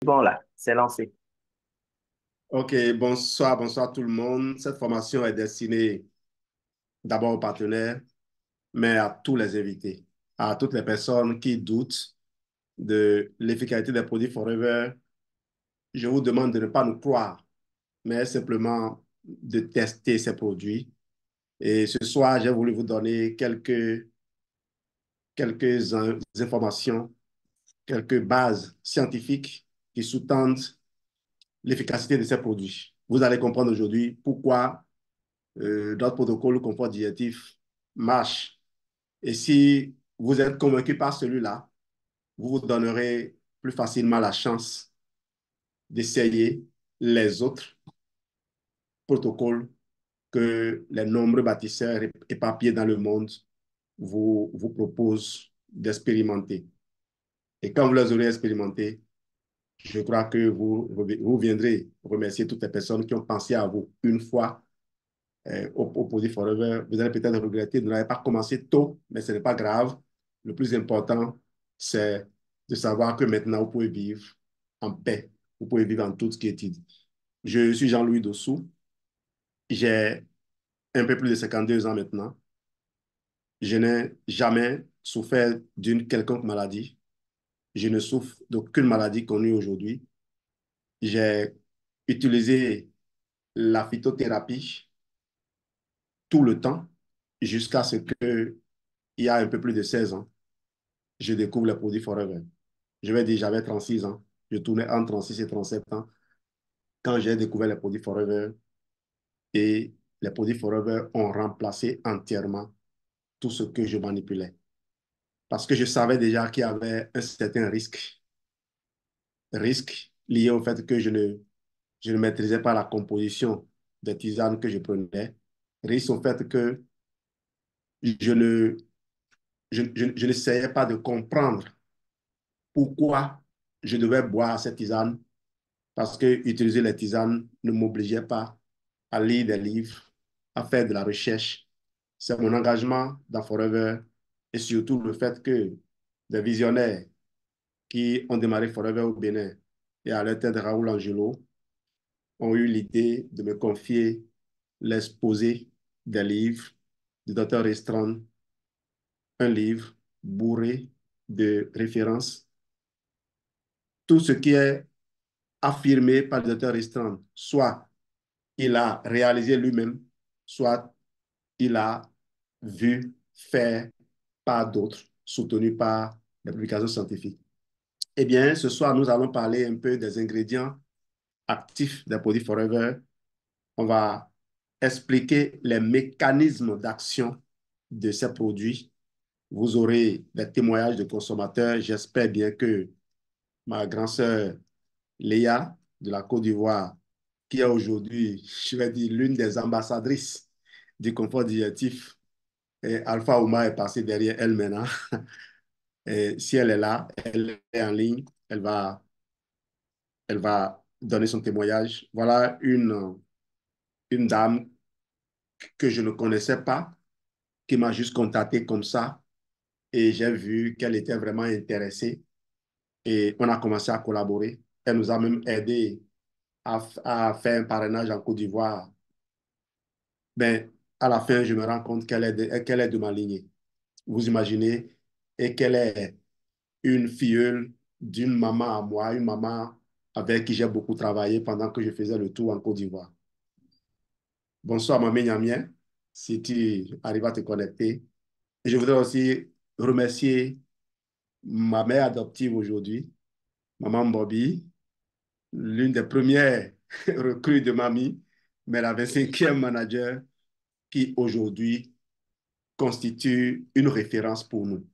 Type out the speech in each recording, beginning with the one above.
Bon, là, c'est lancé. Ok, bonsoir tout le monde. Cette formation est destinée d'abord aux partenaires, mais à tous les invités, à toutes les personnes qui doutent de l'efficacité des produits Forever. Je vous demande de ne pas nous croire, mais simplement de tester ces produits. Et ce soir, j'ai voulu vous donner quelques informations, quelques bases scientifiques qui sous-tendent l'efficacité de ces produits. Vous allez comprendre aujourd'hui pourquoi notre protocole confort digestif marche. Et si vous êtes convaincu par celui-là, vous vous donnerez plus facilement la chance d'essayer les autres protocoles que les nombreux bâtisseurs éparpillés dans le monde vous proposent d'expérimenter. Et quand vous les aurez expérimentés, je crois que vous viendrez remercier toutes les personnes qui ont pensé à vous une fois au Produit Forever. Vous allez peut-être regretter de n'avoir pas commencé tôt, mais ce n'est pas grave. Le plus important, c'est de savoir que maintenant, vous pouvez vivre en paix. Vous pouvez vivre en toute quiétude. Je suis Jean-Louis Dossou. J'ai un peu plus de 52 ans maintenant. Je n'ai jamais souffert d'une quelconque maladie. Je ne souffre d'aucune maladie connue aujourd'hui. J'ai utilisé la phytothérapie tout le temps jusqu'à ce que, il y a un peu plus de 16 ans, je découvre les produits Forever. Je vais dire, j'avais 36 ans. Je tournais entre 36 et 37 ans quand j'ai découvert les produits Forever et les produits Forever ont remplacé entièrement tout ce que je manipulais. Parce que je savais déjà qu'il y avait un certain risque lié au fait que je ne maîtrisais pas la composition des tisanes que je prenais, risque au fait que je ne, je n'essayais pas de comprendre pourquoi je devais boire cette tisane parce que utiliser les tisanes ne m'obligeait pas à lire des livres, à faire de la recherche. C'est mon engagement dans Forever et surtout le fait que des visionnaires qui ont démarré Forever au Bénin et à la tête de Raoul Angelo ont eu l'idée de me confier l'exposé des livres du docteur Restran, un livre bourré de références. Tout ce qui est affirmé par le docteur Restran, soit il a réalisé lui-même, soit il a vu faire par d'autres, soutenu par les publications scientifiques. Eh bien, ce soir, nous allons parler un peu des ingrédients actifs des produits Forever. On va expliquer les mécanismes d'action de ces produits. Vous aurez des témoignages de consommateurs. J'espère bien que ma grand-sœur Léa de la Côte d'Ivoire, qui est aujourd'hui, je vais dire, l'une des ambassadrices du confort digestif. Et Alpha Ouma est passé derrière elle maintenant. Et si elle est là, elle est en ligne, elle va donner son témoignage. Voilà une dame que je ne connaissais pas, qui m'a juste contacté comme ça. Et j'ai vu qu'elle était vraiment intéressée. Et on a commencé à collaborer. Elle nous a même aidé à faire un parrainage en Côte d'Ivoire. Ben, à la fin, je me rends compte qu'elle est de ma lignée. Vous imaginez, et qu'elle est une filleule d'une maman à moi, une maman avec qui j'ai beaucoup travaillé pendant que je faisais le tour en Côte d'Ivoire. Bonsoir, Mamie Niamien, si tu arrives à te connecter. Et je voudrais aussi remercier ma mère adoptive aujourd'hui, Maman Bobby, l'une des premières recrues de Mamie, mais la 25e manager qui aujourd'hui constitue une référence pour nous.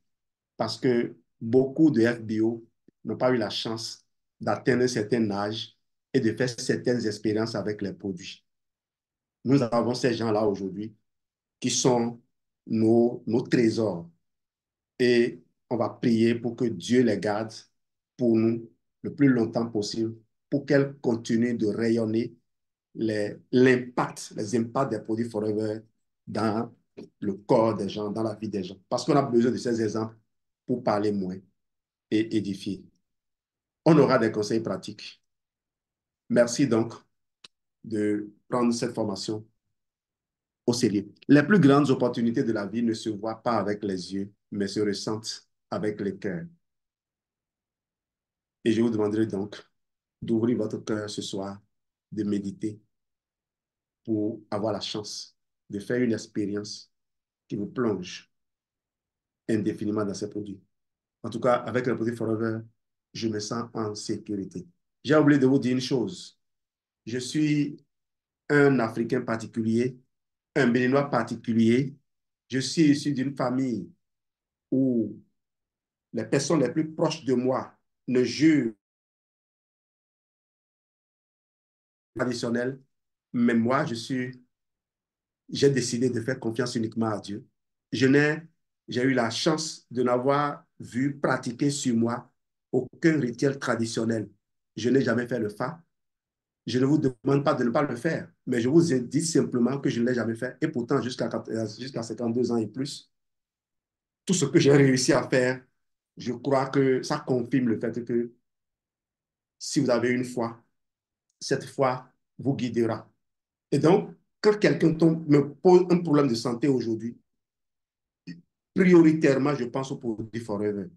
Parce que beaucoup de FBO n'ont pas eu la chance d'atteindre un certain âge et de faire certaines expériences avec les produits. Nous avons ces gens-là aujourd'hui qui sont nos trésors et on va prier pour que Dieu les garde pour nous le plus longtemps possible pour qu'elles continuent de rayonner les impacts des produits Forever dans le corps des gens, dans la vie des gens. Parce qu'on a besoin de ces exemples pour parler moins et édifier. on aura des conseils pratiques. Merci donc de prendre cette formation au sérieux. Les plus grandes opportunités de la vie ne se voient pas avec les yeux, mais se ressentent avec les cœurs. Et je vous demanderai donc d'ouvrir votre cœur ce soir, de méditer pour avoir la chance de faire une expérience qui vous plonge indéfiniment dans ces produits. En tout cas, avec le produit Forever, je me sens en sécurité. J'ai oublié de vous dire une chose. Je suis un Africain particulier, un Béninois particulier. Je suis issu d'une famille où les personnes les plus proches de moi ne jurent traditionnel, mais moi, j'ai décidé de faire confiance uniquement à Dieu. J'ai eu la chance de n'avoir vu pratiquer sur moi aucun rituel traditionnel. Je n'ai jamais fait le fa. Je ne vous demande pas de ne pas le faire, mais je vous dis simplement que je ne l'ai jamais fait. Et pourtant, jusqu'à 52 ans et plus, tout ce que j'ai réussi à faire, je crois que ça confirme le fait que si vous avez une foi, cette foi vous guidera. Et donc, quand quelqu'un me pose un problème de santé aujourd'hui, prioritairement, je pense au produit Forever.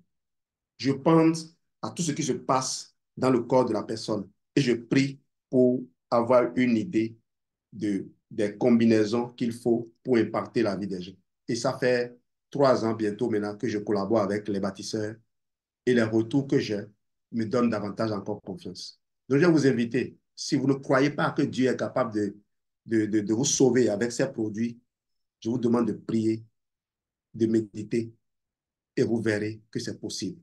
Je pense à tout ce qui se passe dans le corps de la personne et je prie pour avoir une idée des combinaisons qu'il faut pour impacter la vie des gens. Et ça fait 3 ans bientôt maintenant que je collabore avec les bâtisseurs et les retours que j'ai me donnent davantage encore confiance. Donc, je vais vous inviter, si vous ne croyez pas que Dieu est capable de vous sauver avec ces produits, je vous demande de prier, de méditer et vous verrez que c'est possible.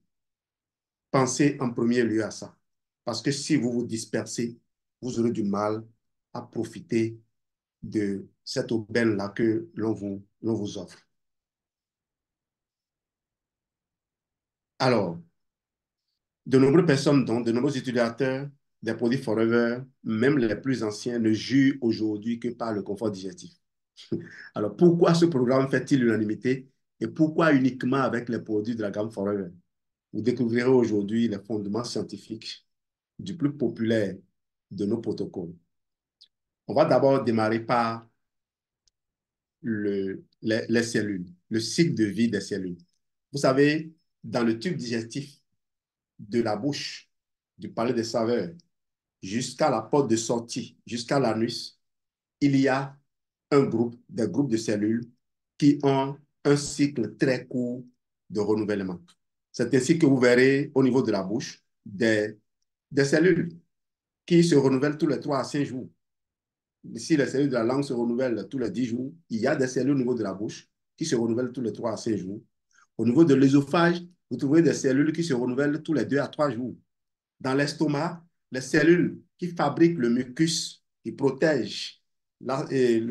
Pensez en premier lieu à ça. Parce que si vous vous dispersez, vous aurez du mal à profiter de cette aubaine-là que l'on vous offre. Alors, de nombreuses personnes, donc de nombreux utilisateurs des produits Forever, même les plus anciens, ne jurent aujourd'hui que par le confort digestif. Alors, pourquoi ce programme fait-il l'unanimité et pourquoi uniquement avec les produits de la gamme Forever? Vous découvrirez aujourd'hui les fondements scientifiques du plus populaire de nos protocoles. On va d'abord démarrer par les cellules, le cycle de vie des cellules. Vous savez, dans le tube digestif de la bouche, du palais des saveurs, jusqu'à la porte de sortie, jusqu'à l'anus, il y a des groupes de cellules qui ont un cycle très court de renouvellement. C'est ainsi que vous verrez au niveau de la bouche des cellules qui se renouvellent tous les 3 à 5 jours. Si les cellules de la langue se renouvellent tous les 10 jours, il y a des cellules au niveau de la bouche qui se renouvellent tous les 3 à 5 jours. Au niveau de l'œsophage, vous trouvez des cellules qui se renouvellent tous les 2 à 3 jours. Dans l'estomac, les cellules qui fabriquent le mucus, qui protègent les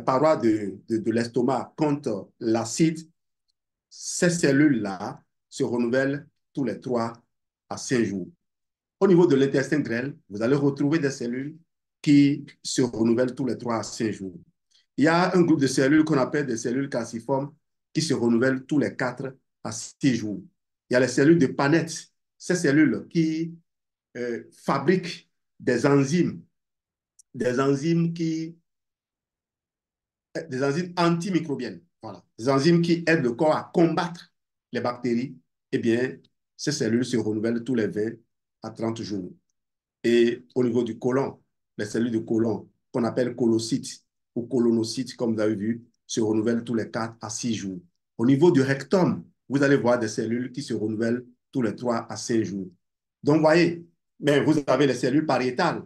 parois de l'estomac contre l'acide, ces cellules-là se renouvellent tous les 3 à 5 jours. Au niveau de l'intestin grêle, vous allez retrouver des cellules qui se renouvellent tous les 3 à 5 jours. Il y a un groupe de cellules qu'on appelle des cellules calciformes qui se renouvellent tous les 4 à 6 jours. Il y a les cellules de Paneth, ces cellules qui fabriquent des enzymes des enzymes antimicrobiennes. Voilà. Des enzymes qui aident le corps à combattre les bactéries. Eh bien, ces cellules se renouvellent tous les 20 à 30 jours. Et au niveau du côlon, les cellules du côlon, qu'on appelle colocytes ou colonocytes, comme vous avez vu, se renouvellent tous les 4 à 6 jours. Au niveau du rectum, vous allez voir des cellules qui se renouvellent tous les 3 à 5 jours. Donc, vous voyez, mais vous avez les cellules pariétales,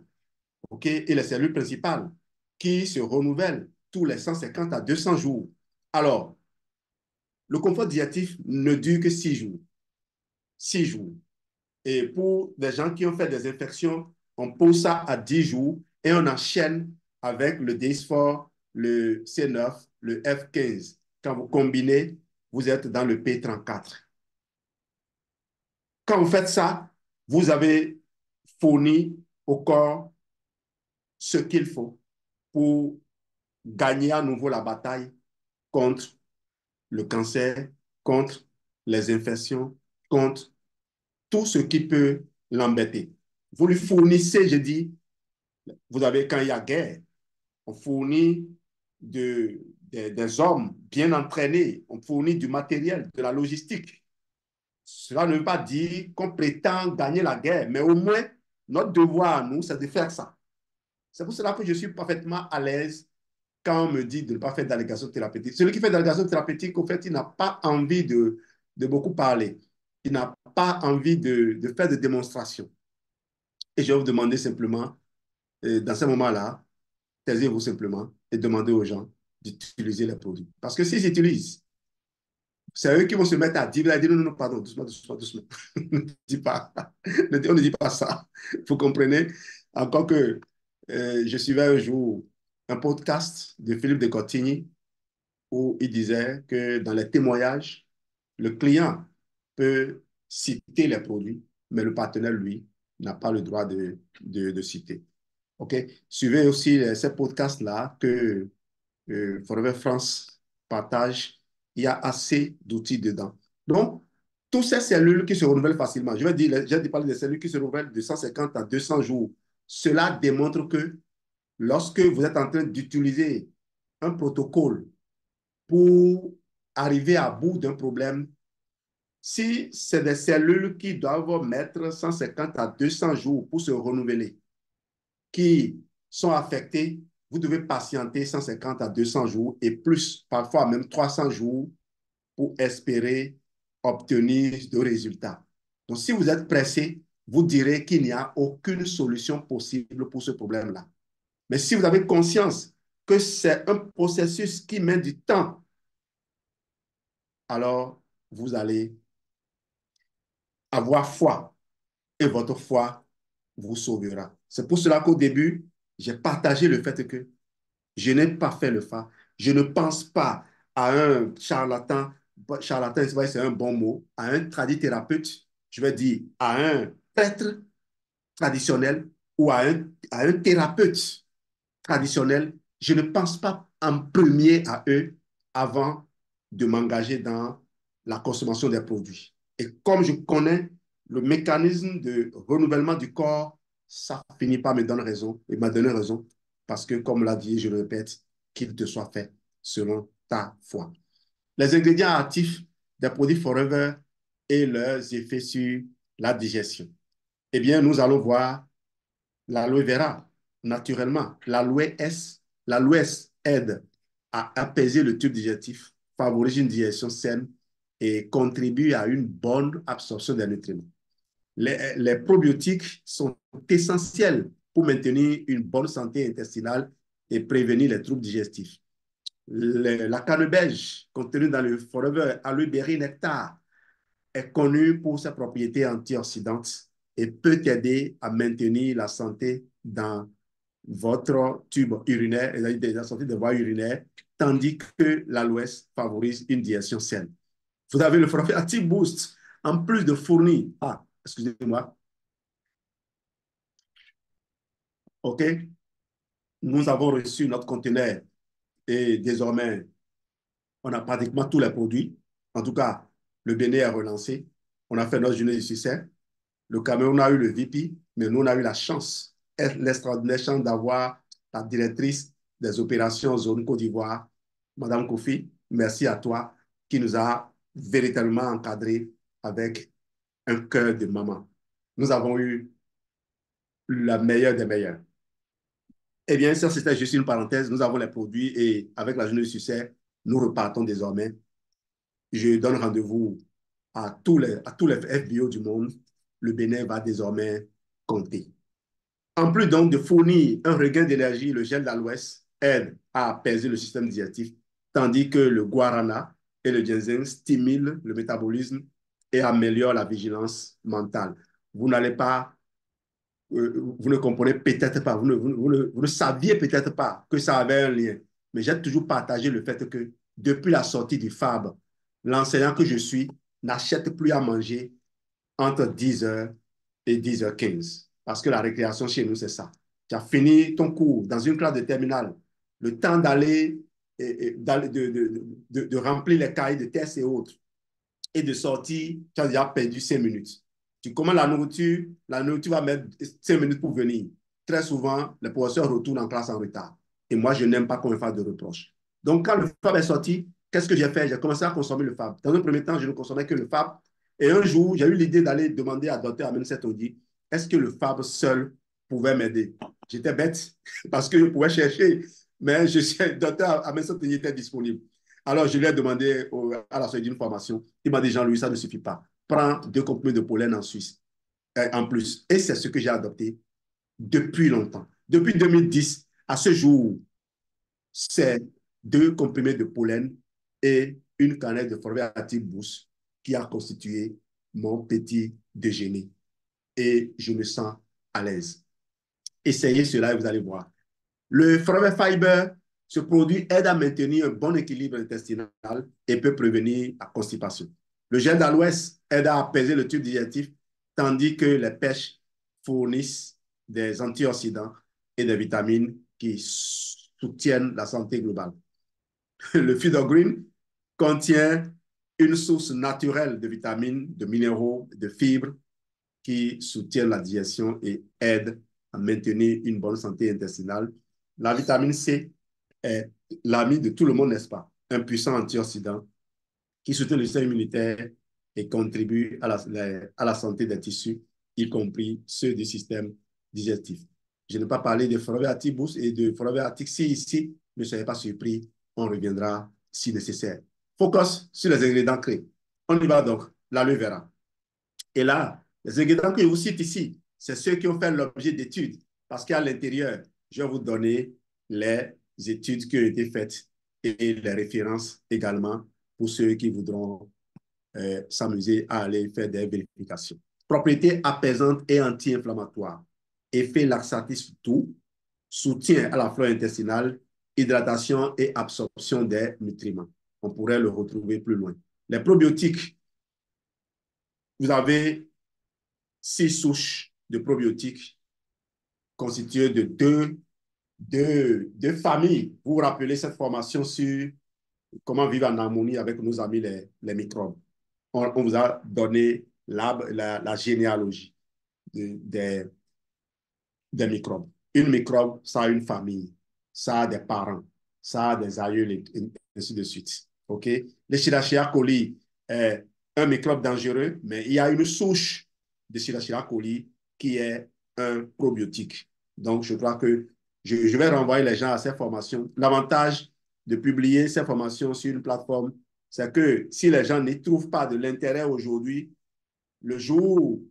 OK, et les cellules principales qui se renouvellent tous les 150 à 200 jours. Alors, le confort digestif ne dure que 6 jours. 6 jours. Et pour des gens qui ont fait des infections, on pose ça à 10 jours et on enchaîne avec le Dysport, le C9, le F15. Quand vous combinez, vous êtes dans le P34. Quand vous faites ça, vous avez fourni au corps ce qu'il faut pour gagner à nouveau la bataille contre le cancer, contre les infections, contre tout ce qui peut l'embêter. Vous lui fournissez, je dis, vous avez, quand il y a guerre, on fournit des hommes bien entraînés, on fournit du matériel, de la logistique. Cela ne veut pas dire qu'on prétend gagner la guerre, mais au moins, notre devoir à nous, c'est de faire ça. C'est pour cela que je suis parfaitement à l'aise quand on me dit de ne pas faire d'allégation thérapeutique. Celui qui fait d'allégation thérapeutique, au fait, il n'a pas envie de beaucoup parler. Il n'a pas envie de faire de démonstration. Et je vais vous demander simplement, dans ce moment-là, taisez-vous simplement et demandez aux gens d'utiliser les produits. Parce que s'ils utilisent, c'est eux qui vont se mettre à dire, non, non, non, pardon, doucement, doucement, doucement. Ne dis pas, on ne dit pas ça. Vous comprenez? Encore que je suivais un jour un podcast de Philippe de Cortigny où il disait que dans les témoignages, le client peut citer les produits, mais le partenaire, lui, n'a pas le droit de citer. OK? Suivez aussi ces podcasts-là que Forever France partage. Il y a assez d'outils dedans. Donc, toutes ces cellules qui se renouvellent facilement, je vais dire, j'ai parlé des cellules qui se renouvellent de 150 à 200 jours. Cela démontre que lorsque vous êtes en train d'utiliser un protocole pour arriver à bout d'un problème, si c'est des cellules qui doivent mettre 150 à 200 jours pour se renouveler, qui sont affectées, vous devez patienter 150 à 200 jours et plus, parfois même 300 jours pour espérer obtenir de résultats. Donc, si vous êtes pressé, vous direz qu'il n'y a aucune solution possible pour ce problème-là. Mais si vous avez conscience que c'est un processus qui met du temps, alors vous allez avoir foi et votre foi vous sauvera. C'est pour cela qu'au début, j'ai partagé le fait que je n'ai pas fait le pas. Je ne pense pas à un charlatan, charlatan, c'est un bon mot, à un tradithérapeute, je vais dire à un prêtre traditionnel ou à un thérapeute traditionnel. Je ne pense pas en premier à eux avant de m'engager dans la consommation des produits. Et comme je connais le mécanisme de renouvellement du corps, ça finit par me donner raison et m'a donné raison parce que, comme l'a dit, je le répète, qu'il te soit fait selon ta foi. Les ingrédients actifs des produits Forever et leurs effets sur la digestion. Eh bien, nous allons voir l'aloe vera, naturellement. L'aloès aide à apaiser le tube digestif, favorise une digestion saine et contribue à une bonne absorption des nutriments. Les probiotiques sont essentiels pour maintenir une bonne santé intestinale et prévenir les troubles digestifs. La cannabis contenue dans le Forever Aloe Berry Nectar est connue pour ses propriétés antioxydantes et peut aider à maintenir la santé dans votre tube urinaire, la santé des voies urinaires, tandis que l'aloès favorise une digestion saine. Vous avez le Forever Active Boost, en plus de fournir, excusez-moi, OK, nous avons reçu notre conteneur et désormais, on a pratiquement tous les produits. En tout cas, le Bénin est relancé. On a fait notre journée du succès. Le Cameroun a eu le VP, mais nous, on a eu la chance, l'extraordinaire chance d'avoir la directrice des opérations zone Côte d'Ivoire, Madame Kofi. Merci à toi qui nous a véritablement encadrés avec un cœur de maman. Nous avons eu la meilleure des meilleures. Eh bien, ça, c'était juste une parenthèse. Nous avons les produits et avec la journée du succès, nous repartons désormais. Je donne rendez-vous à tous les FBO du monde. Le Bénin va désormais compter. En plus donc de fournir un regain d'énergie, le gel d'aloès aide à apaiser le système digestif, tandis que le guarana et le ginseng stimulent le métabolisme et améliorent la vigilance mentale. Vous n'allez pas, vous ne comprenez peut-être pas, vous ne saviez peut-être pas que ça avait un lien, mais j'ai toujours partagé le fait que depuis la sortie du FAB, l'enseignant que je suis n'achète plus à manger entre 10h et 10h15. Parce que la récréation chez nous, c'est ça. Tu as fini ton cours dans une classe de terminale. Le temps d'aller, de remplir les cahiers de tests et autres, et de sortir, tu as déjà perdu 5 minutes. Tu commandes la nourriture va mettre 5 minutes pour venir. Très souvent, les professeurs retournent en classe en retard. Et moi, je n'aime pas qu'on me fasse de reproches. Donc, quand le FAB est sorti, qu'est-ce que j'ai fait? J'ai commencé à consommer le FAB. Dans un premier temps, je ne consommais que le FAB. Et un jour, j'ai eu l'idée d'aller demander à Dr. Amen Setoudi, est-ce que le FAB seul pouvait m'aider? J'étais bête parce que je pouvais chercher, mais Dr. Amen Setoudi était disponible. Alors, je lui ai demandé à la sortie d'une formation. Il m'a dit, Jean-Louis, ça ne suffit pas. Prends 2 comprimés de pollen en Suisse, en plus. Et c'est ce que j'ai adopté depuis longtemps. Depuis 2010, à ce jour, c'est 2 comprimés de pollen et une canette de forêt active boost qui a constitué mon petit déjeuner. Et je me sens à l'aise. Essayez cela et vous allez voir. Le Forever Fiber, ce produit aide à maintenir un bon équilibre intestinal et peut prévenir la constipation. Le gel d'aloès aide à apaiser le tube digestif, tandis que les pêches fournissent des antioxydants et des vitamines qui soutiennent la santé globale. Le Fido Green contient une source naturelle de vitamines, de minéraux, de fibres qui soutiennent la digestion et aident à maintenir une bonne santé intestinale. La vitamine C est l'ami de tout le monde, n'est-ce pas? Un puissant antioxydant qui soutient le système immunitaire et contribue à la santé des tissus, y compris ceux du système digestif. Je n'ai pas parlé de Forever Active Boost et de Forever Active C ici. Ne soyez pas surpris, on reviendra si nécessaire. Focus sur les ingrédients clés. On y va donc, l'aloe vera. Et là, les ingrédients que je vous cite ici, c'est ceux qui ont fait l'objet d'études. Parce qu'à l'intérieur, je vais vous donner les études qui ont été faites et les références également pour ceux qui voudront s'amuser à aller faire des vérifications. Propriétés apaisantes et anti-inflammatoires. Effet laxatif doux. Soutien à la flore intestinale. Hydratation et absorption des nutriments. On pourrait le retrouver plus loin. Les probiotiques. Vous avez 6 souches de probiotiques constituées de deux familles. Vous vous rappelez cette formation sur comment vivre en harmonie avec nos amis les microbes. On vous a donné la généalogie des microbes. Une microbe, ça a une famille, ça a des parents, ça a des aïeux, et ainsi de suite. OK? Le Shirashia coli est un microbe dangereux, mais il y a une souche de Shirashia coli qui est un probiotique. Donc, je crois que je vais renvoyer les gens à ces formations. L'avantage de publier ces formations sur une plateforme, c'est que si les gens n'y trouvent pas de l'intérêt aujourd'hui, le jour où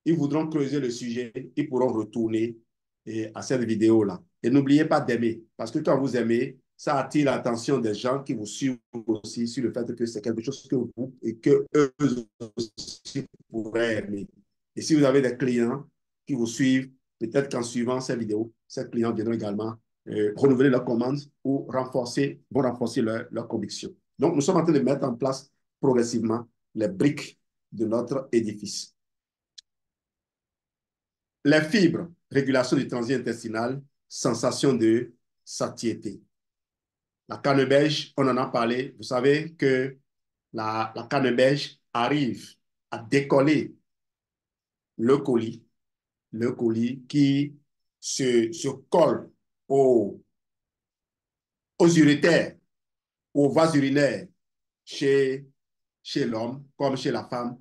ils voudront creuser le sujet, ils pourront retourner à cette vidéo-là. Et n'oubliez pas d'aimer, parce que quand vous aimez, ça attire l'attention des gens qui vous suivent aussi sur le fait que c'est quelque chose que vous et que eux aussi pourraient aimer. Et si vous avez des clients qui vous suivent, peut-être qu'en suivant ces vidéos, ces clients viendront également renouveler leurs commandes ou vont renforcer leur conviction. Donc, nous sommes en train de mettre en place progressivement les briques de notre édifice. Les fibres, régulation du transit intestinal, sensation de satiété. La canne beige, on en a parlé. Vous savez que la canne beige arrive à décoller le colis qui se colle aux urétères, aux vases urinaires chez l'homme comme chez la femme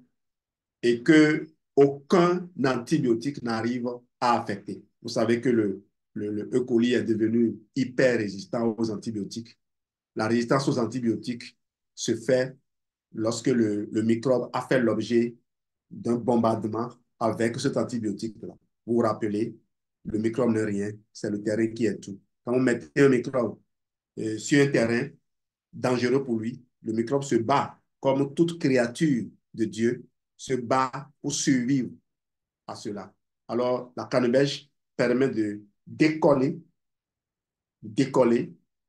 et que aucun antibiotique n'arrive à affecter. Vous savez que le E. coli est devenu hyper résistant aux antibiotiques. La résistance aux antibiotiques se fait lorsque le microbe a fait l'objet d'un bombardement avec cet antibiotique-là. Vous vous rappelez, le microbe n'est rien, c'est le terrain qui est tout. Quand vous mettez un microbe sur un terrain dangereux pour lui, le microbe se bat comme toute créature de Dieu se bat pour survivre à cela. Alors, la canne beige permet de décoller,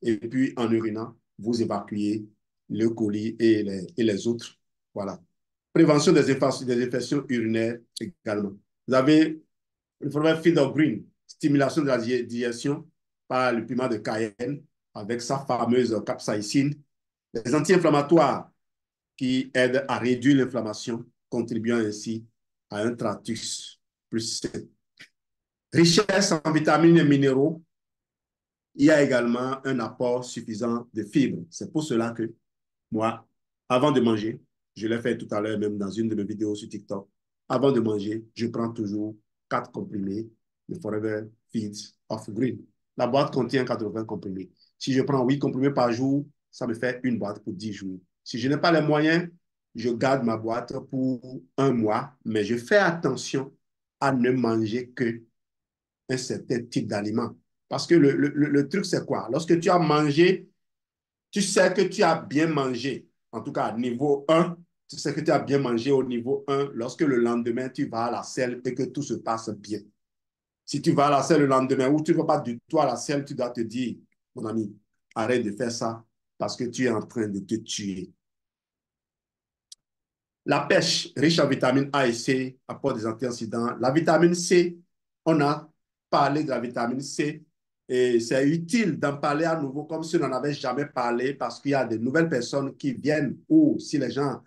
et puis en urinant, vous évacuez le colis et les autres. Voilà. Prévention des infections urinaires également. Vous avez le fameux Fido Green, stimulation de la digestion par le piment de Cayenne avec sa fameuse capsaïcine. Les anti-inflammatoires qui aident à réduire l'inflammation, contribuant ainsi à un tractus plus sain. Richesse en vitamines et minéraux, il y a également un apport suffisant de fibres. C'est pour cela que moi, avant de manger, je l'ai fait tout à l'heure même dans une de mes vidéos sur TikTok, avant de manger, je prends toujours 4 comprimés de Forever Feeds of Green. La boîte contient 80 comprimés. Si je prends 8 comprimés par jour, ça me fait une boîte pour 10 jours. Si je n'ai pas les moyens, je garde ma boîte pour un mois, mais je fais attention à ne manger que un certain type d'aliment. Parce que le truc, c'est quoi? Lorsque tu as mangé, tu sais que tu as bien mangé, en tout cas niveau 1, tu sais que tu as bien mangé au niveau 1 lorsque le lendemain, tu vas à la selle et que tout se passe bien. Si tu vas à la selle le lendemain ou tu ne vas pas du tout à la selle, tu dois te dire, mon ami, arrête de faire ça parce que tu es en train de te tuer. La pêche, riche en vitamine A et C, apporte des antioxydants. La vitamine C, on a parlé de la vitamine C et c'est utile d'en parler à nouveau comme si on n'en avait jamais parlé parce qu'il y a de nouvelles personnes qui viennent ou si les gens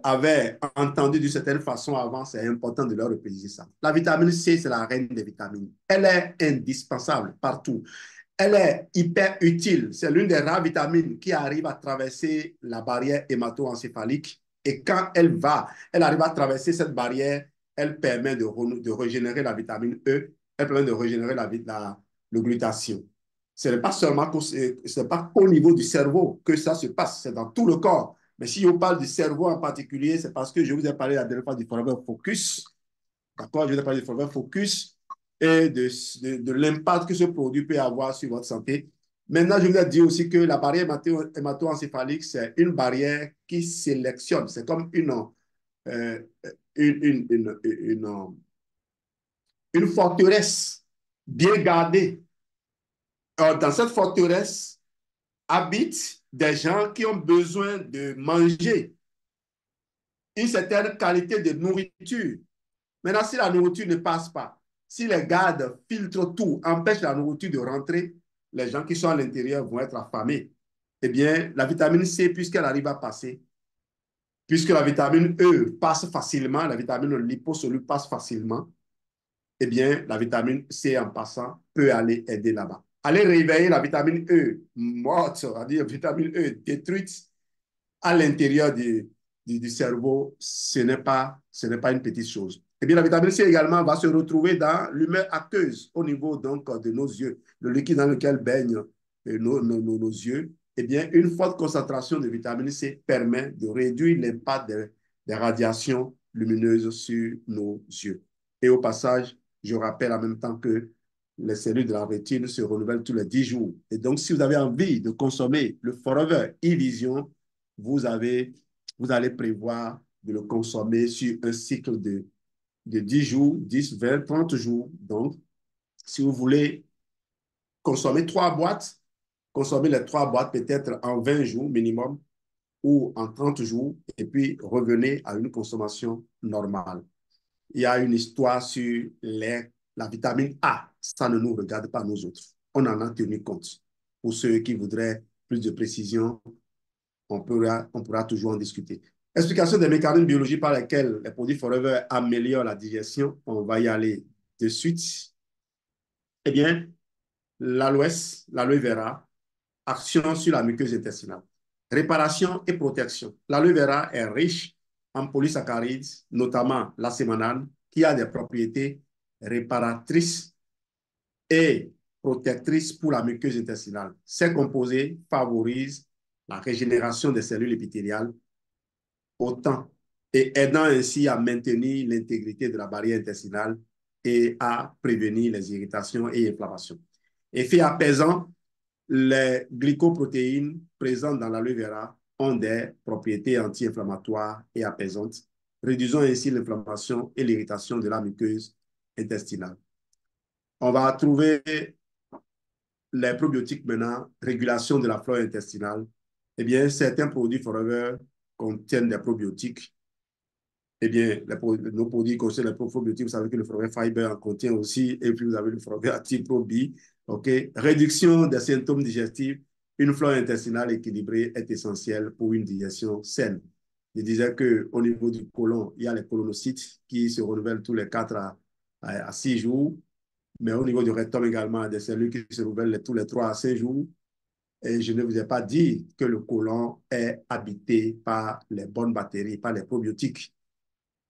avaient entendu d'une certaine façon avant, c'est important de leur repréciser ça. La vitamine C, c'est la reine des vitamines. Elle est indispensable partout. Elle est hyper utile. C'est l'une des rares vitamines qui arrive à traverser la barrière hémato-encéphalique. Et quand elle arrive à traverser cette barrière, elle permet de régénérer la vitamine E, elle permet de régénérer le glutathion. Ce n'est pas seulement qu'au niveau du cerveau que ça se passe, c'est dans tout le corps. Mais si on parle du cerveau en particulier, c'est parce que je vous ai parlé la dernière fois du Forever Focus. D'accord? Je vous ai parlé du Forever Focus et de l'impact que ce produit peut avoir sur votre santé. Maintenant, je vous ai dit aussi que la barrière hémato-encéphalique, c'est une barrière qui sélectionne. C'est comme euh, une, une, une, une forteresse bien gardée. Alors, dans cette forteresse habitent des gens qui ont besoin de manger une certaine qualité de nourriture. Maintenant, si la nourriture ne passe pas, si les gardes filtrent tout, empêchent la nourriture de rentrer, les gens qui sont à l'intérieur vont être affamés. Eh bien, la vitamine C, puisqu'elle arrive à passer, puisque la vitamine E passe facilement, la vitamine liposoluble passe facilement, eh bien, la vitamine C en passant peut aller aider là-bas. Aller réveiller la vitamine E morte, c'est-à-dire vitamine E détruite à l'intérieur du cerveau, ce n'est pas une petite chose. Eh bien, la vitamine C également va se retrouver dans l'humeur aqueuse au niveau donc de nos yeux, le liquide dans lequel baignent nos yeux. Eh bien, une forte concentration de vitamine C permet de réduire l'impact des radiations lumineuses sur nos yeux. Et au passage, je rappelle en même temps que les cellules de la rétine se renouvellent tous les 10 jours. Et donc, si vous avez envie de consommer le Forever e-Vision, vous, avez, vous allez prévoir de le consommer sur un cycle de 10 jours, 10, 20, 30 jours. Donc, si vous voulez consommer 3 boîtes, consommez les 3 boîtes peut-être en 20 jours minimum ou en 30 jours et puis revenez à une consommation normale. Il y a une histoire sur la vitamine A. Ça ne nous regarde pas nous autres. On en a tenu compte. Pour ceux qui voudraient plus de précision, on pourra toujours en discuter. Explication des mécanismes biologiques par lesquels les produits Forever améliorent la digestion. On va y aller de suite. Eh bien, l'aloe vera, action sur la muqueuse intestinale. Réparation et protection. L'aloe vera est riche en polysaccharides, notamment la sémanane, qui a des propriétés réparatrices et protectrices pour la muqueuse intestinale. Ces composés favorisent la régénération des cellules épithéliales autant et aidant ainsi à maintenir l'intégrité de la barrière intestinale et à prévenir les irritations et inflammations. Effet apaisant, les glycoprotéines présentes dans l'aloe vera ont des propriétés anti-inflammatoires et apaisantes, réduisant ainsi l'inflammation et l'irritation de la muqueuse intestinale. On va trouver les probiotiques maintenant, régulation de la flore intestinale. Eh bien, certains produits Forever contiennent des probiotiques. Eh bien, nos produits contiennent les probiotiques. Vous savez que le Forever Fiber en contient aussi. Et puis, vous avez le Forever Active Pro B. OK? Réduction des symptômes digestifs. Une flore intestinale équilibrée est essentielle pour une digestion saine. Je disais qu'au niveau du côlon, il y a les colonocytes qui se renouvellent tous les 4 à 6 jours. Mais au niveau du rectum également, des cellules qui se renouvellent tous les 3 à 5 jours. Et je ne vous ai pas dit que le côlon est habité par les bonnes bactéries, par les probiotiques.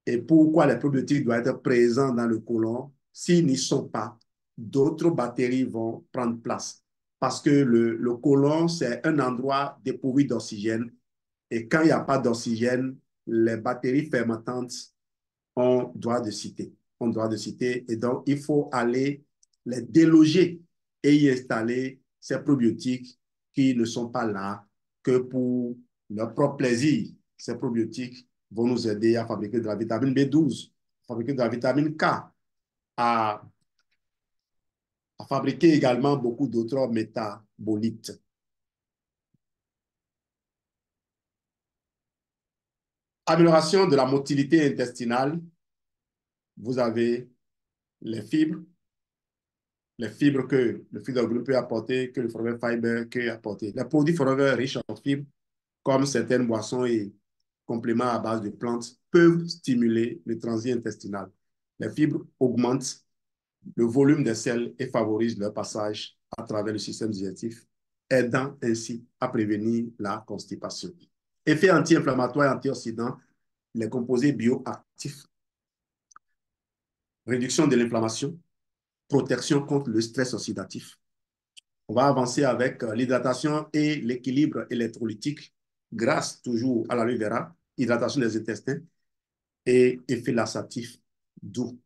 Et pourquoi les probiotiques doivent être présents dans le côlon? S'ils n'y sont pas, d'autres bactéries vont prendre place. Parce que le côlon, c'est un endroit dépourvu d'oxygène. Et quand il n'y a pas d'oxygène, les bactéries fermentantes ont droit de citer. Ont droit de citer. Et donc, il faut aller les déloger et y installer ces probiotiques qui ne sont pas là que pour leur propre plaisir. Ces probiotiques vont nous aider à fabriquer de la vitamine B12, à fabriquer de la vitamine K, à, à fabriquer également beaucoup d'autres métabolites. Amélioration de la motilité intestinale, vous avez les fibres que le Feed Group peut apporter, que le Forever Fiber peut apporter. Les produits Forever riches en fibres, comme certaines boissons et compléments à base de plantes, peuvent stimuler le transit intestinal. Les fibres augmentent le volume des selles et favorisent leur passage à travers le système digestif, aidant ainsi à prévenir la constipation. Effet anti-inflammatoire et antioxydant, les composés bioactifs, réduction de l'inflammation, protection contre le stress oxydatif. On va avancer avec l'hydratation et l'équilibre électrolytique grâce toujours à l'aloe vera, hydratation des intestins et effet laxatif doux.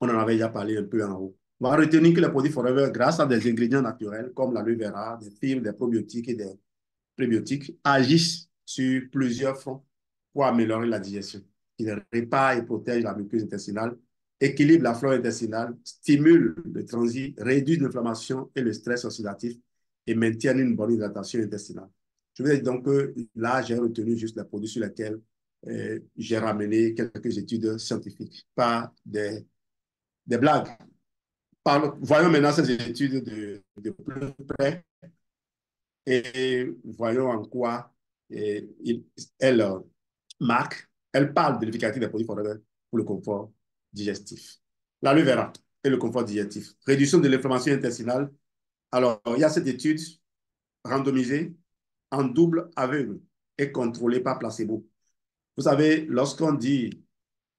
On en avait déjà parlé un peu en haut. On va retenir que les produits Forever, grâce à des ingrédients naturels comme l'aloe vera, des fibres, des probiotiques et des prébiotiques, agissent sur plusieurs fronts pour améliorer la digestion. Ils réparent et protègent la muqueuse intestinale, équilibrent la flore intestinale, stimulent le transit, réduisent l'inflammation et le stress oxydatif et maintiennent une bonne hydratation intestinale. Je veux dire donc que là, j'ai retenu juste les produits sur lesquels j'ai ramené quelques études scientifiques, pas des blagues. Voyons maintenant ces études de plus près et voyons en quoi elle marque, elle parle de l'efficacité des produits forever pour le confort digestif. L'aloe vera et le confort digestif. Réduction de l'inflammation intestinale. Alors, il y a cette étude randomisée en double aveugle et contrôlée par placebo. Vous savez, lorsqu'on dit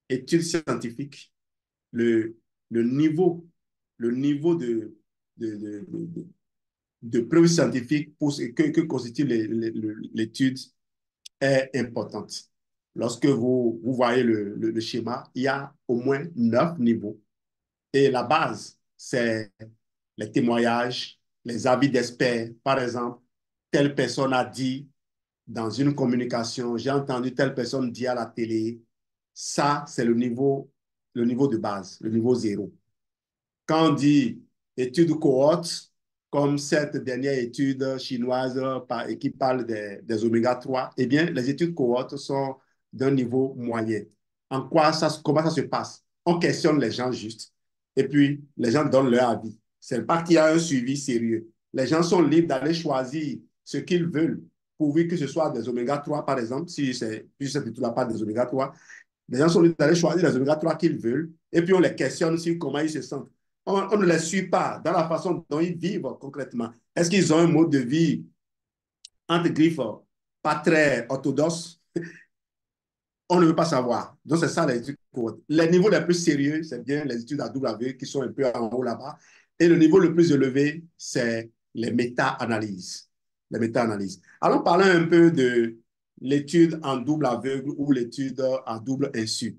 étude scientifique, le, le niveau, le niveau de preuve scientifique pour que constitue l'étude est importante. Lorsque vous voyez le schéma, il y a au moins 9 niveaux. Et la base, c'est les témoignages, les avis d'experts. Par exemple, telle personne a dit dans une communication, j'ai entendu telle personne dire à la télé. Ça, c'est le niveau de base, le niveau 0. Quand on dit étude cohorte, comme cette dernière étude chinoise qui parle des oméga 3, eh bien, les études cohortes sont d'un niveau moyen. Comment ça se passe? On questionne les gens juste. Et puis, les gens donnent leur avis. C'est pas qu'il y a un suivi sérieux. Les gens sont libres d'aller choisir ce qu'ils veulent, pourvu que ce soit des oméga 3, par exemple, si cette étude-là parle des oméga 3. Les gens sont libres d'aller choisir les oméga 3 qu'ils veulent, et puis on les questionne sur comment ils se sentent. On ne les suit pas dans la façon dont ils vivent concrètement. Est-ce qu'ils ont un mode de vie, entre griffes, pas très orthodoxe? On ne veut pas savoir. Donc, c'est ça les études courtes. Les niveaux les plus sérieux, c'est bien les études à double aveugle qui sont un peu en haut là-bas. Et le niveau le plus élevé, c'est les méta-analyses. Les méta-analyses. Allons parler un peu de l'étude en double aveugle ou l'étude en double insu.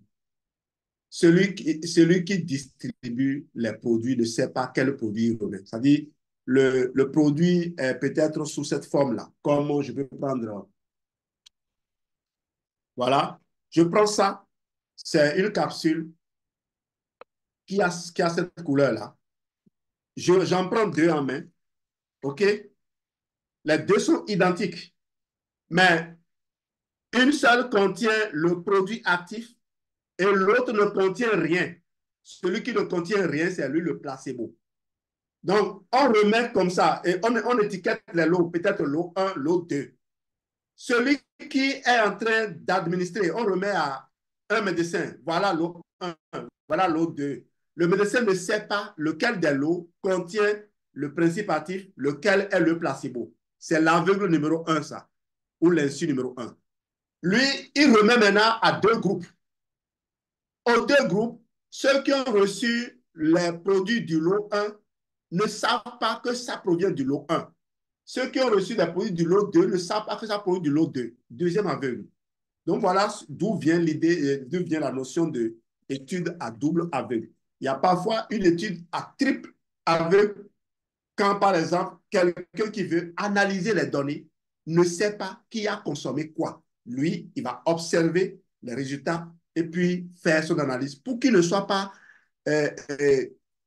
Celui qui distribue les produits ne sait pas quel produit il remet. C'est-à-dire, le produit est peut-être sous cette forme-là. Comme je peux prendre, voilà, je prends ça, c'est une capsule qui a cette couleur-là. J'en prends deux en main, OK? Les deux sont identiques, mais une seule contient le produit actif et l'autre ne contient rien. Celui qui ne contient rien, c'est lui le placebo. Donc, on remet comme ça et on étiquette les lots, peut-être lot 1, lot 2. Celui qui est en train d'administrer, on remet à un médecin, voilà l'eau 1, voilà l'eau 2. Le médecin ne sait pas lequel des lots contient le principe actif, lequel est le placebo. C'est l'aveugle numéro 1, ça, ou l'insu numéro 1. Lui, il remet maintenant à deux groupes. Aux deux groupes, ceux qui ont reçu les produits du lot 1 ne savent pas que ça provient du lot 1. Ceux qui ont reçu les produits du lot 2 ne savent pas que ça provient du lot 2. Deuxième aveugle. Donc voilà d'où vient l'idée, d'où vient la notion d'étude à double aveugle. Il y a parfois une étude à triple aveugle quand, par exemple, quelqu'un qui veut analyser les données ne sait pas qui a consommé quoi. Lui, il va observer les résultats et puis faire son analyse pour qu'il ne soit pas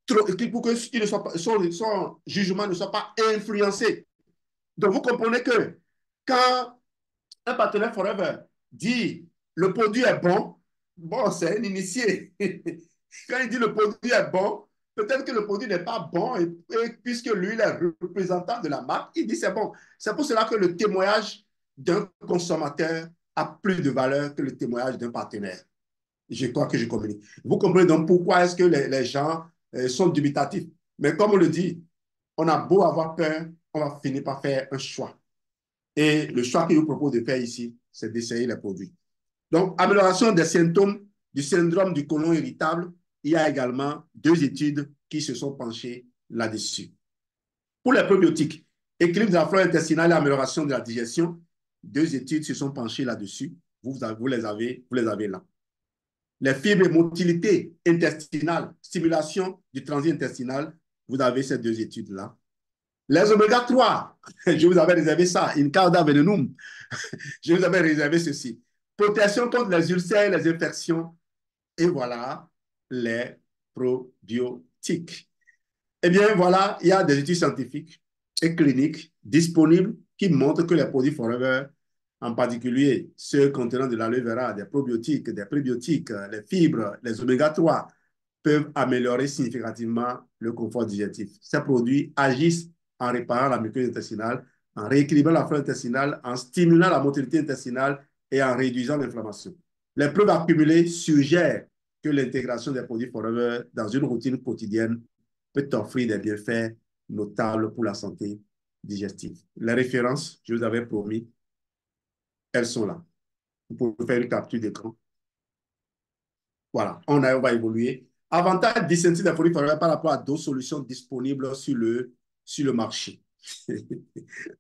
pour que son jugement ne soit pas influencé. Donc, vous comprenez que quand un partenaire Forever dit le produit est bon, bon, c'est un initié. Quand il dit le produit est bon, peut-être que le produit n'est pas bon, et puisque lui, il est représentant de la marque, il dit c'est bon. C'est pour cela que le témoignage d'un consommateur a plus de valeur que le témoignage d'un partenaire. Je crois que je communique. Vous comprenez donc pourquoi est-ce que les gens sont dubitatifs. Mais comme on le dit, on a beau avoir peur, on va finir par faire un choix. Et le choix que je vous propose de faire ici, c'est d'essayer les produits. Donc, amélioration des symptômes du syndrome du côlon irritable, il y a également deux études qui se sont penchées là-dessus. Pour les probiotiques, équilibre de la flore intestinale et amélioration de la digestion, deux études se sont penchées là-dessus. Vous les avez là. Les fibres et motilité intestinale, stimulation du transit intestinal, vous avez ces deux études-là. Les oméga 3, je vous avais réservé ça, in cauda venenum. Je vous avais réservé ceci. Protection contre les ulcères, les infections. Et voilà les probiotiques. Eh bien, voilà, il y a des études scientifiques et cliniques disponibles qui montrent que les produits Forever, en particulier ceux contenant de l'aloe vera, des probiotiques, des prébiotiques, les fibres, les oméga 3, peuvent améliorer significativement le confort digestif. Ces produits agissent en réparant la muqueuse intestinale, en rééquilibrant la flore intestinale, en stimulant la motilité intestinale et en réduisant l'inflammation. Les preuves accumulées suggèrent que l'intégration des produits Forever dans une routine quotidienne peut offrir des bienfaits notables pour la santé digestive. Les références, je vous avais promis, elles sont là. Vous pouvez faire une capture d'écran. Voilà, on va évoluer. Avantage distinctif des produits Forever par rapport à d'autres solutions disponibles sur le marché.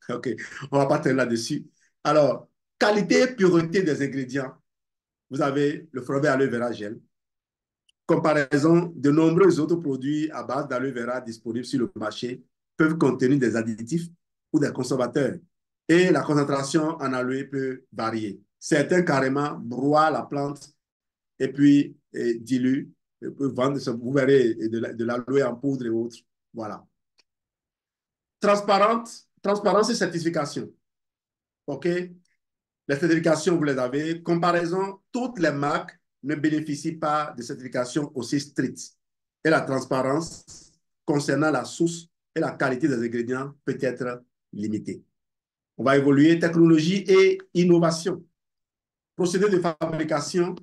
OK, on ne va pas traîner là-dessus. Alors, qualité et pureté des ingrédients. Vous avez le Forever Aloe Vera Gel. Comparaison, de nombreux autres produits à base d'aloe vera disponibles sur le marché peuvent contenir des additifs ou des conservateurs. Et la concentration en aloe peut varier. Certains carrément broient la plante et puis diluent. Vous verrez de l'aloe en poudre et autres. Voilà. Transparence et certification. OK? Les certifications, vous les avez. Comparaison, toutes les marques ne bénéficient pas de certifications aussi strictes. Et la transparence concernant la source et la qualité des ingrédients peut être limitée. On va évoluer technologie et innovation. Procédé de fabrication.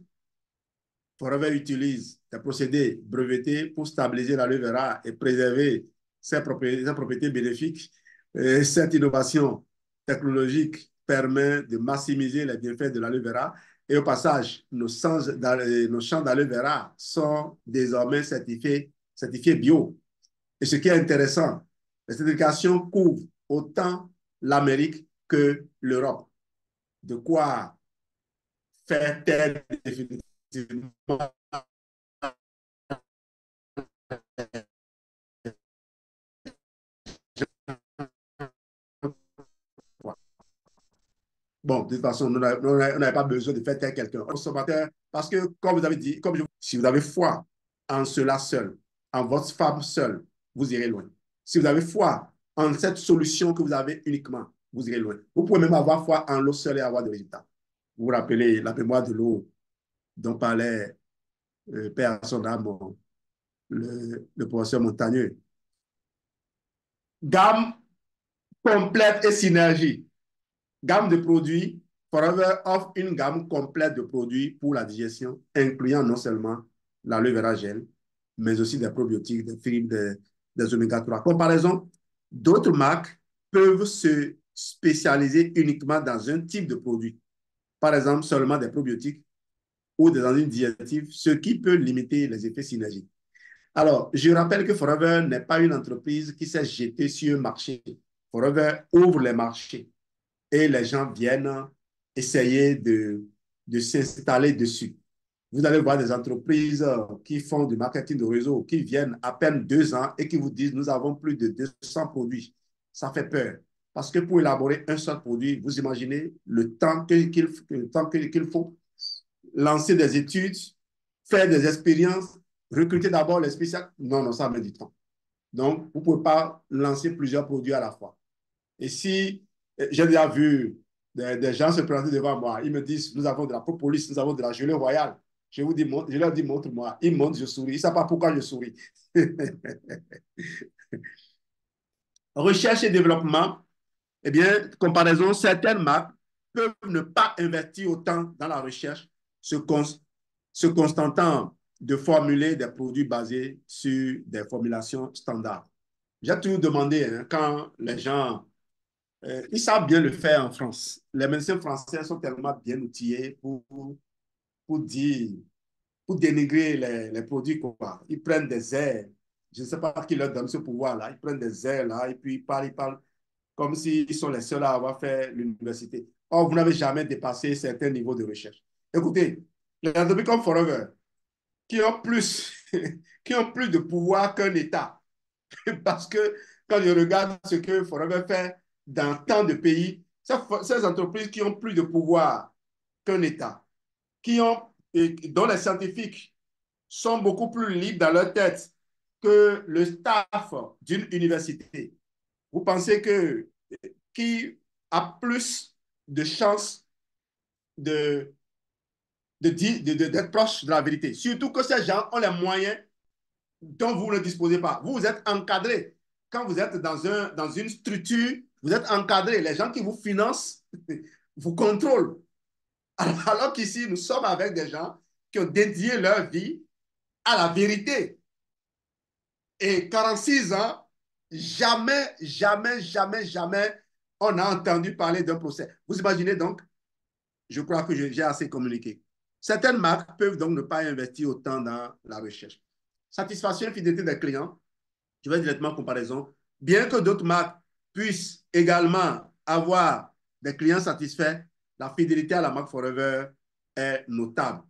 Forever utilise des procédés brevetés pour stabiliser l'aloe vera et préserver ses propriétés bénéfiques. Et cette innovation technologique permet de maximiser les bienfaits de l'aloe vera. Et au passage, nos champs d'aloe vera sont désormais certifiés bio. Et ce qui est intéressant, les certifications couvrent autant l'Amérique que l'Europe. De quoi faire taire définitivement bon, de toute façon, on n'avait pas besoin de faire taire quelqu'un. Consommateur, parce que, comme vous avez dit, si vous avez foi en cela seul, en votre femme seule, vous irez loin. Si vous avez foi en cette solution que vous avez uniquement, vous irez loin. Vous pouvez même avoir foi en l'eau seule et avoir des résultats. Vous vous rappelez la mémoire de l'eau dont parlait Père à son âme, le professeur Montagneux. Gamme complète et synergie. Gamme de produits Forever offre une gamme complète de produits pour la digestion, incluant non seulement l'aloe vera gel, mais aussi des probiotiques, des fibres, des oméga 3. Comparaison, d'autres marques peuvent se spécialiser uniquement dans un type de produit. Par exemple, seulement des probiotiques ou des enzymes digestives, ce qui peut limiter les effets synergiques. Alors, je rappelle que Forever n'est pas une entreprise qui s'est jetée sur un marché. Forever ouvre les marchés et les gens viennent essayer de s'installer dessus. Vous allez voir des entreprises qui font du marketing de réseau, qui viennent à peine 2 ans et qui vous disent, nous avons plus de 200 produits. Ça fait peur. Parce que pour élaborer un seul produit, vous imaginez le temps qu'il faut lancer des études, faire des expériences, recruter d'abord les spécialistes. Non, non, ça met du temps. Donc, vous ne pouvez pas lancer plusieurs produits à la fois. Et si j'ai déjà vu des gens se présenter devant moi, ils me disent, nous avons de la propolis, nous avons de la gelée royale. Je leur dis, montre-moi. Ils montrent, je souris. Ils ne savent pas pourquoi je souris. Recherche et développement, eh bien, comparaison, certaines marques peuvent ne pas investir autant dans la recherche, se, con se contentant de formuler des produits basés sur des formulations standards. J'ai toujours demandé, hein, quand les gens ils savent bien le faire en France. Les médecins français sont tellement bien outillés pour dire, pour dénigrer les produits. Quoi. Ils prennent des airs. Je ne sais pas qui leur donne ce pouvoir-là. Ils prennent des airs là et puis ils parlent comme s'ils sont les seuls à avoir fait l'université. Or, vous n'avez jamais dépassé certains niveaux de recherche. Écoutez, les entreprises comme Forever, qui ont plus, qui ont plus de pouvoir qu'un État, parce que quand je regarde ce que Forever fait dans tant de pays, ces entreprises qui ont plus de pouvoir qu'un État, dont les scientifiques sont beaucoup plus libres dans leur tête que le staff d'une université. Vous pensez que qui a plus de chances de, d'être proche de la vérité? Surtout que ces gens ont les moyens dont vous ne disposez pas. Vous êtes encadré. Quand vous êtes dans une structure, vous êtes encadré. Les gens qui vous financent vous contrôlent. Alors qu'ici, nous sommes avec des gens qui ont dédié leur vie à la vérité. Et 46 ans, jamais, jamais, jamais, jamais, on a entendu parler d'un procès. Vous imaginez donc, je crois que j'ai assez communiqué. Certaines marques peuvent donc ne pas investir autant dans la recherche. Satisfaction et fidélité des clients, je vais directement comparaison. Bien que d'autres marques puissent également avoir des clients satisfaits, la fidélité à la marque Forever est notable,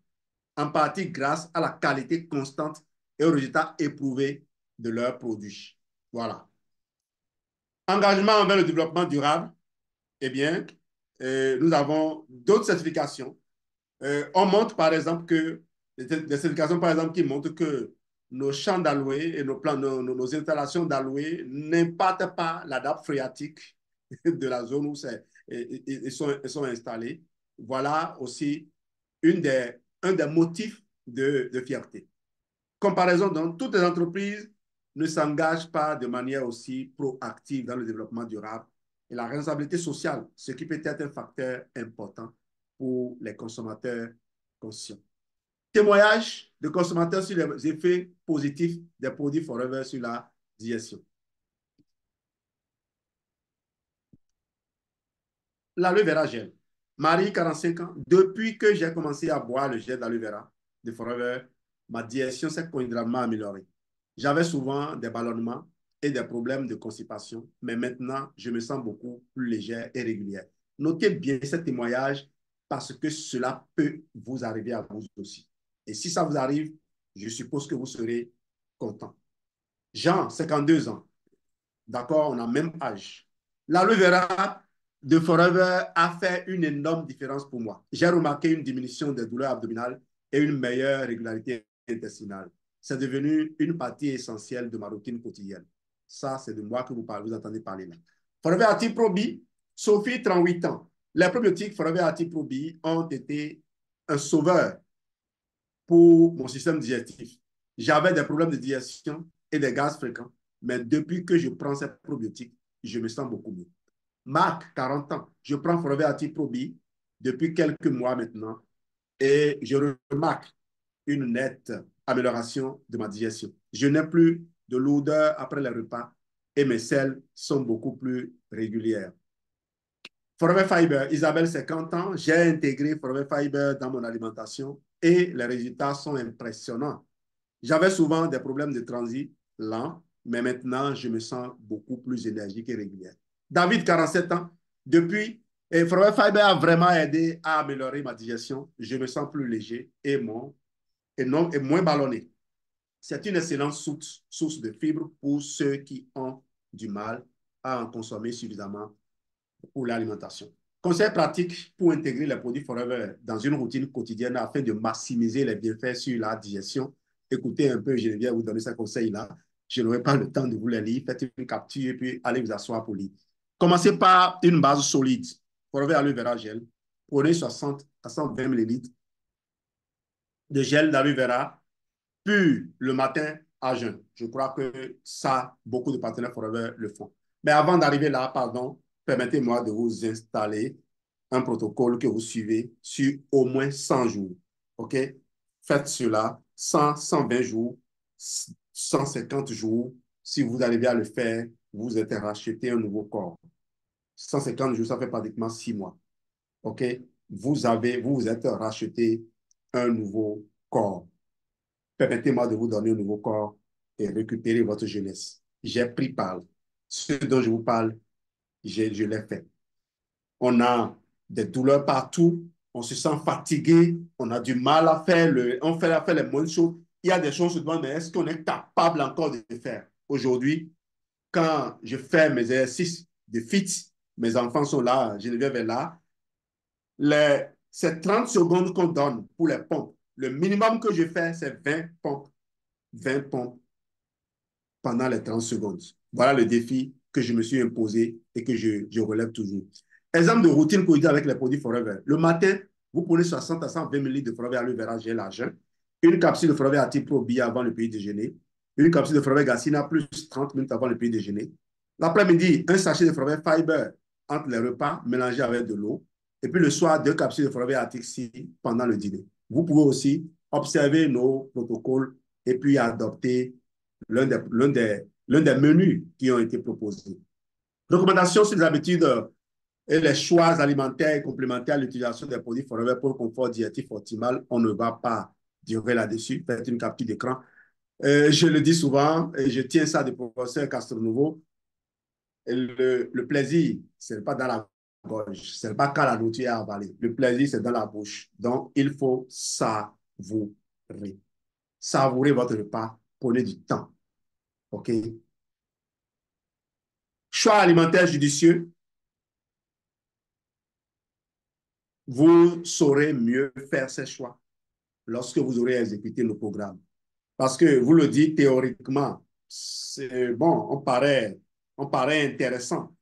en partie grâce à la qualité constante et aux résultats éprouvés de leurs produits. Voilà. Engagement envers le développement durable, eh bien, nous avons d'autres certifications. On montre par exemple que, des certifications par exemple qui montrent que nos champs d'aloe et nos installations d'aloe n'impactent pas la nappe phréatique de la zone où ils sont installés. Voilà aussi un des motifs de fierté. Comparaison, donc, toutes les entreprises ne s'engagent pas de manière aussi proactive dans le développement durable et la responsabilité sociale, ce qui peut être un facteur important pour les consommateurs conscients. Témoignage de consommateurs sur les effets positifs des produits Forever sur la digestion. L'aloe vera gel. Marie, 45 ans. Depuis que j'ai commencé à boire le gel d'aloe vera de Forever, ma digestion s'est considérablement améliorée. J'avais souvent des ballonnements et des problèmes de constipation, mais maintenant, je me sens beaucoup plus légère et régulière. Notez bien ce témoignage parce que cela peut vous arriver à vous aussi. Et si ça vous arrive, je suppose que vous serez content. Jean, 52 ans. D'accord, on a même âge. L'aloe vera de Forever a fait une énorme différence pour moi. J'ai remarqué une diminution des douleurs abdominales et une meilleure régularité intestinale. C'est devenu une partie essentielle de ma routine quotidienne. Ça, c'est de moi que vous entendez parler là. Forever Active Pro B, Sophie, 38 ans. Les probiotiques Forever Active Pro B ont été un sauveur pour mon système digestif. J'avais des problèmes de digestion et des gaz fréquents, mais depuis que je prends ces probiotiques, je me sens beaucoup mieux. Marc, 40 ans, je prends Forever Active Pro B depuis quelques mois maintenant et je remarque une nette amélioration de ma digestion. Je n'ai plus de lourdeur après les repas et mes selles sont beaucoup plus régulières. Forever Fiber, Isabelle, 50 ans, j'ai intégré Forever Fiber dans mon alimentation et les résultats sont impressionnants. J'avais souvent des problèmes de transit lent, mais maintenant, je me sens beaucoup plus énergique et régulière. David, 47 ans, depuis, et Forever Fiber a vraiment aidé à améliorer ma digestion. Je me sens plus léger et moins ballonné. C'est une excellente source de fibres pour ceux qui ont du mal à en consommer suffisamment pour l'alimentation. Conseil pratique pour intégrer les produits Forever dans une routine quotidienne afin de maximiser les bienfaits sur la digestion. Écoutez un peu, je viens vous donner ce conseil-là. Je n'aurai pas le temps de vous les lire. Faites une capture et puis allez vous asseoir pour lire. Commencez par une base solide. Forever aloe vera gel. Prenez 60 à 120 ml de gel d'aloe vera pur le matin à jeun. Je crois que ça, beaucoup de partenaires Forever le font. Mais avant d'arriver là, pardon, permettez-moi de vous installer un protocole que vous suivez sur au moins 100 jours. OK? Faites cela 100, 120 jours, 150 jours. Si vous arrivez à le faire, vous êtes racheté un nouveau corps. 150 jours, ça fait pratiquement 6 mois. OK? Vous êtes racheté un nouveau corps. Permettez-moi de vous donner un nouveau corps et récupérer votre jeunesse. J'ai pris part. Ce dont je vous parle, je l'ai fait. On a des douleurs partout, on se sent fatigué, on a du mal à faire, on fait à faire les bonnes choses. Il y a des choses, on se demande, mais est-ce qu'on est capable encore de faire? Aujourd'hui, quand je fais mes exercices de fit, mes enfants sont là, Geneviève est là, c'est 30 secondes qu'on donne pour les pompes. Le minimum que je fais, c'est 20 pompes. 20 pompes pendant les 30 secondes. Voilà le défi que je me suis imposé et que je relève toujours. Exemple de routine quotidienne avec les produits Forever. Le matin, vous prenez 60 à 120 ml de Forever aloe vera gel à jeun, une capsule de Forever Active Pro Bio avant le petit déjeuner, une capsule de Forever Gacina plus 30 minutes avant le petit déjeuner. L'après-midi, un sachet de Forever Fiber entre les repas mélangé avec de l'eau. Et puis le soir, 2 capsules de Forever Active C pendant le dîner. Vous pouvez aussi observer nos protocoles et puis adopter l'un des menus qui ont été proposés. Recommandations sur les habitudes et les choix alimentaires et complémentaires à l'utilisation des produits Forever pour le confort diététique optimal. On ne va pas durer là-dessus. Faites une capture d'écran. Je le dis souvent, et je tiens ça du professeur Castronouveau, le plaisir, ce n'est pas dans la gorge, ce n'est pas quand la nourriture est avalée. Le plaisir, c'est dans la bouche. Donc, il faut savourer. Savourer votre repas, prenez du temps. OK? Choix alimentaire judicieux, vous saurez mieux faire ces choix lorsque vous aurez exécuté le programme. Parce que vous le dites théoriquement, c'est bon, on paraît intéressant,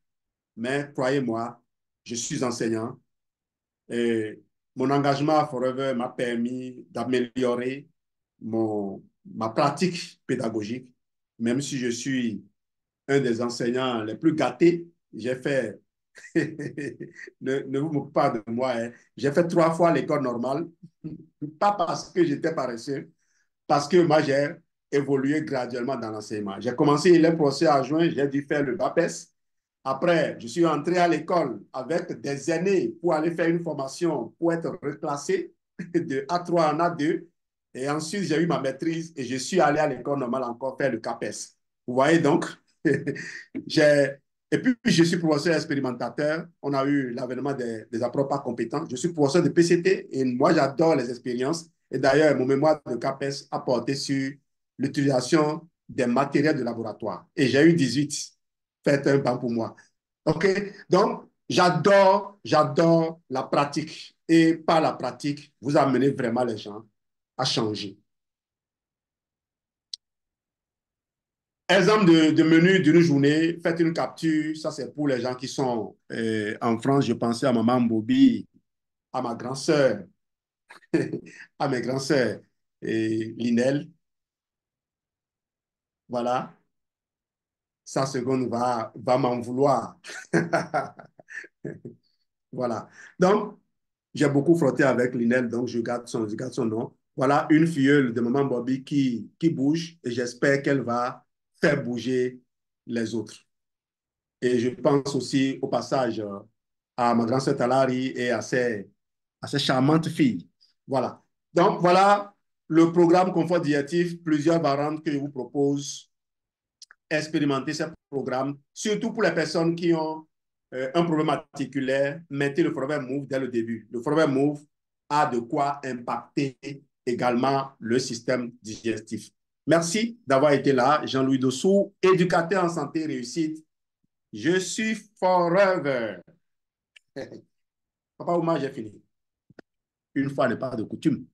mais croyez-moi, je suis enseignant et mon engagement à Forever m'a permis d'améliorer ma pratique pédagogique, même si je suis un des enseignants les plus gâtés. J'ai fait, ne vous moquez pas de moi, hein. J'ai fait 3 fois l'école normale, pas parce que j'étais paresseux, parce que moi, j'ai évolué graduellement dans l'enseignement. J'ai commencé les procès à juin, j'ai dû faire le BAPES. Après, je suis entré à l'école avec des années pour aller faire une formation pour être reclassé de A3 en A2. Et ensuite, j'ai eu ma maîtrise et je suis allé à l'école normale encore faire le CAPES. Vous voyez donc, et puis, je suis professeur expérimentateur. On a eu l'avènement des apprenants pas compétents. Je suis professeur de PCT et moi, j'adore les expériences. Et d'ailleurs, mon mémoire de CAPES a porté sur l'utilisation des matériels de laboratoire. Et j'ai eu 18. Faites un banc pour moi. OK? Donc, j'adore la pratique. Et par la pratique, vous amenez vraiment les gens à changer. Exemple de menu d'une journée, faites une capture. Ça, c'est pour les gens qui sont en France. Je pensais à maman Bobby, à ma grand-sœur, à mes grands-sœurs, et Linel. Voilà. Sa seconde va m'en vouloir. Voilà. Donc, J'ai beaucoup frotté avec Linel, donc je garde son nom. Voilà une filleule de maman Bobby qui bouge et j'espère qu'elle va faire bouger les autres. Et je pense aussi au passage à ma grande sœur Talari et à ses charmantes filles. Voilà. Donc voilà le programme confort diététique, plusieurs variantes que je vous propose. Expérimenter ces programmes, surtout pour les personnes qui ont un problème articulaire, mettez le Forever Move dès le début. Le Forever Move a de quoi impacter également le système digestif. Merci d'avoir été là. Jean-Louis Dossou, éducateur en santé et réussite. Je suis forever. Papa Oumar, j'ai fini. Une fois n'est pas de coutume.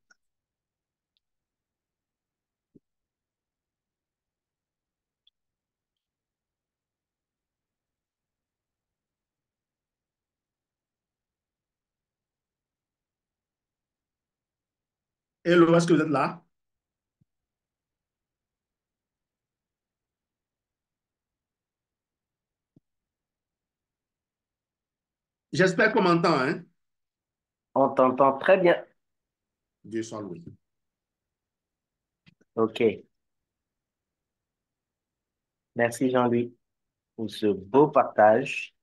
Hello, est-ce que vous êtes là? J'espère qu'on m'entend, hein? On t'entend très bien. Dieu soit loué. OK. Merci Jean-Louis pour ce beau partage.